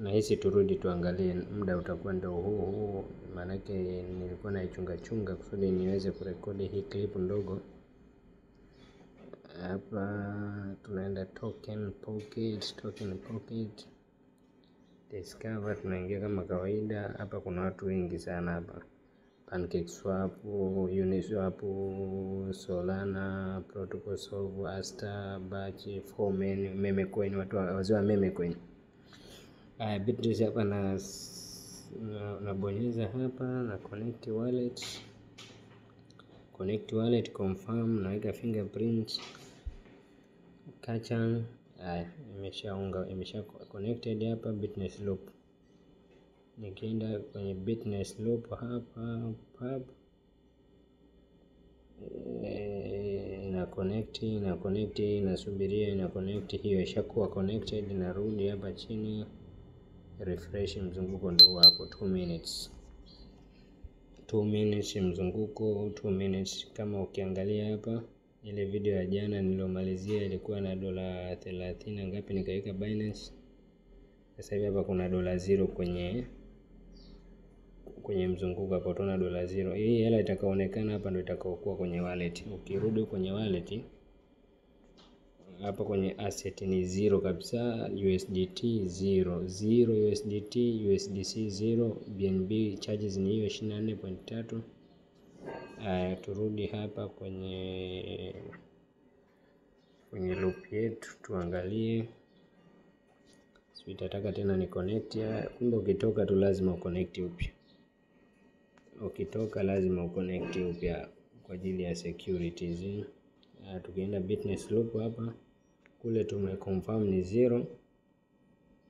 Nahisi turudi tuangalie, muda utakuwa ndio huu, maanake nilikuwa naichunga kusudi niweze kurekodi hii clip ndogo. Hapa tunaenda token pocket discover, tunaingia kama kawaida. Hapa kuna watu wengi sana hapa. PancakeSwap, Uniswap, Solana, Protocol Solve, Asta, Batch, Foreman, Memecoin, watu wazee wa Memecoin. Bitrace hapa nabonyeza hapa na connect wallet, confirm, naweka fingerprint, kachan. Imesha connected hapa Bitness Loop. Nikienda kwenye Bitness Loop hapa ina connect, inasubiria ina connect. Hiyo ishakuwa connected. Narudi hapa chini, refresh, mzunguko ndio hapo 2 minutes mzunguko 2 minutes. Kama ukiangalia hapa ile video ya jana nilomalizia ilikuwa na $30 ngapi, nikaweka Binance. Sasa hivi hapa kuna $0 kwenye mzunguko hapo, tuna $0. Hii hela itakaoonekana hapa ndio itakaokuwa kwenye wallet. Ukirudi kwenye wallet hapa kwenye asset ni 0 kabisa, USDT 0, USDT, USDC 0, BNB charges ni hiyo 24.3. Turudi hapa kwenye loop yetu tuangalie. Sitataka tena ni connect ya, kumbe ukitoka tu lazima uconnect upya. Ukitoka lazima uconnect upya kwa ajili ya securities. Tukienda Bitness Loop hapa, kule tumeconfirm ni 0.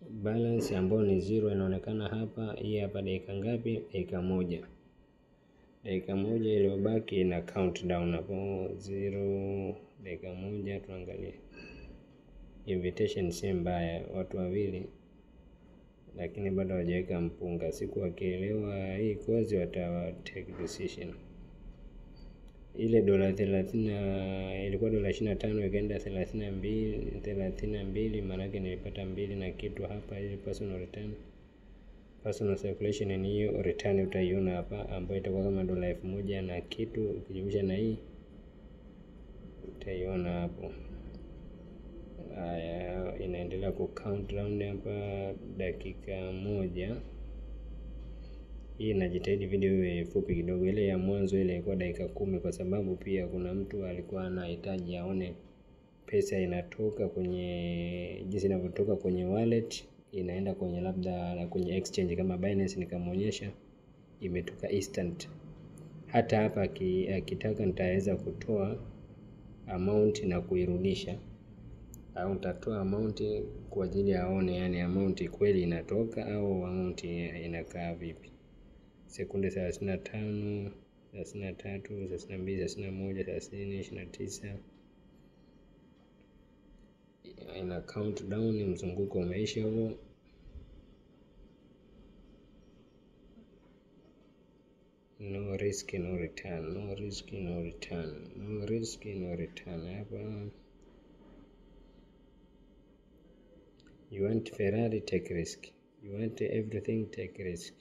Balance ambayo ni 0 inaonekana hapa. Hii hapa dakika ngapi? Dakika moja iliyobaki na countdown hapo 0, dakika moja. Tuangalie invitation, si mbaya, watu wawili lakini bado hawajaweka mpunga. Siku wakielewa hii kozi wata take decision. Ile $30 ilikuwa $25, ikaenda 32, maana yake nilipata 2 na kitu hapa. Ile personal circulation ni hiyo, return utaiona hapa, ambayo itakuwa kama $1,000 na kitu. Ukijumlisha na hii utaiona hapo. Haya, inaendelea ku count down hapa dakika moja. Hii najitahidi video iwe fupi kidogo. Ile ya mwanzo ile ilikuwa dakika 10 kwa sababu pia kuna mtu alikuwa anahitaji aone pesa inatoka kwenye, jinsi inavyotoka kwenye wallet inaenda kwenye labda kwenye exchange kama Binance. Nikamwonyesha imetoka instant. Hata hapa akitaka nitaweza kutoa amount na kuirudisha, au nitatoa amount kwa ajili aone yani amount kweli inatoka au amount inakaa vipi. Sekunde 35, 33, 32, 31, 30, 29. Ina countdown, mzunguko umeisha huo. No risk no return. Hapa you want Ferrari, take risk. You want everything, take risk.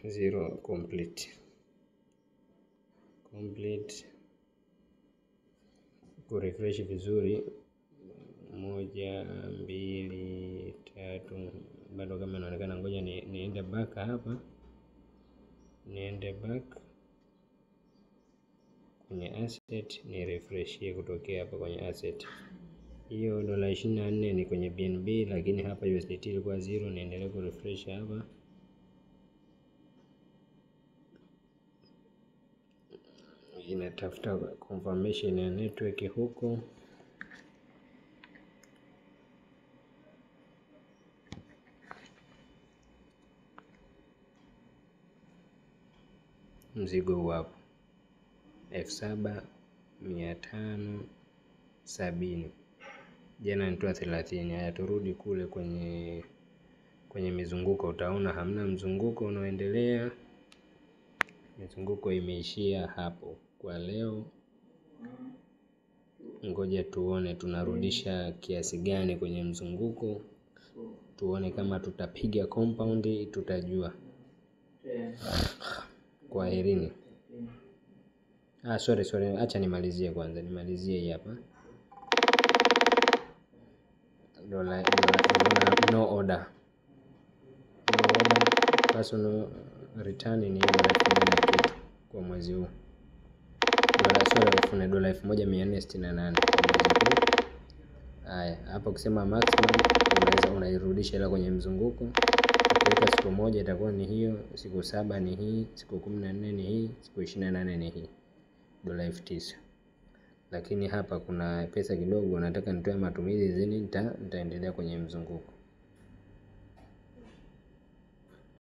Zero complete. Kurefresh vizuri 1, 2, 3. Bado kama inaonekana, ngoja niende back hapa. Niende back kwenye asset, ni refreshie kutokea hapa kwenye asset. Hiyo $24 ni kwenye BNB, lakini hapa USDT ilikuwa 0. Niendelee ku refresh hapa. Inatafuta confirmation ya network huko. Mzigo wapo 7570. Jana nitoa 30. Haya, turudi kule kwenye mizunguko. Utaona hamna mzunguko unaoendelea. Mizunguko imeishia hapo kwa leo. Ngoja tuone tunarudisha kiasi gani kwenye mzunguko, tuone kama tutapiga compound, tutajua. Kwaherini. Sorry, acha nimalizie kwanza, nimalizie hii hapa. No order. Personal return ni $1,000 kwa mwezi huu. Dola 1468 kwa mwezi huu. Haya, hapa ukisema maximum unaweza unairudisha hela kwenye mzunguko. Ukiweka siku moja itakuwa ni hiyo, siku 7 ni hii, siku 14 ni hii, siku 28 ni hii. Dola 9,000. Lakini hapa kuna pesa kidogo nataka nitoe matumizi zini nitaendelea kwenye mzunguko.